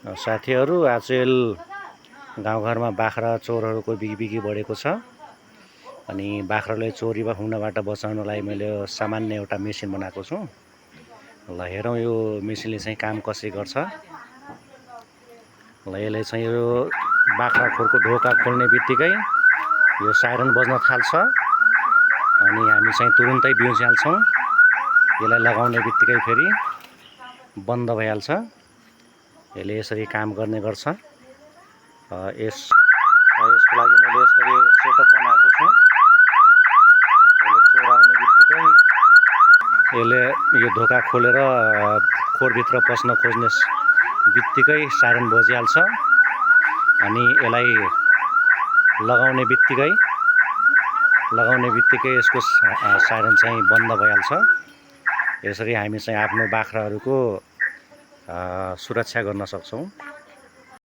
साथीहरू आजकल गाउँघरमा बाख्रा चोरहरूको बिगी बढेको छ। अनि बाख्रालाई चोरी वा हुनबाट बचाउनलाई मैले सामान्य एउटा मेसिन बनाएको छु। ल हेरौँ यो मेसिनले चाहिँ काम कसरी गर्छ। ल यसले चाहिँ यो बाख्रा खोरको ढोका खोल्ने बित्तिकै यो साइरन बज्न थाल्छ। अनि हामी चाहिँ तुरुन्तै बिउजिहाल्छौँ। यसलाई लगाउने बित्तिकै फेरि बन्द भइहाल्छ। यसले यसरी काम गर्ने गर्छ। यसको लागि मैले यसरी सेटअप बनाएको छु। यसले चोर आउने बित्तिकै यसले यो ढोका खोलेर खोरभित्र पस्न खोज्ने बित्तिकै साइरन बजिहाल्छ। अनि यसलाई लगाउने बित्तिकै यसको साइरन चाहिँ बन्द भइहाल्छ। यसरी हामी चाहिँ आफ्नो बाख्राहरूको सुरक्षा गर्न सक्छौँ।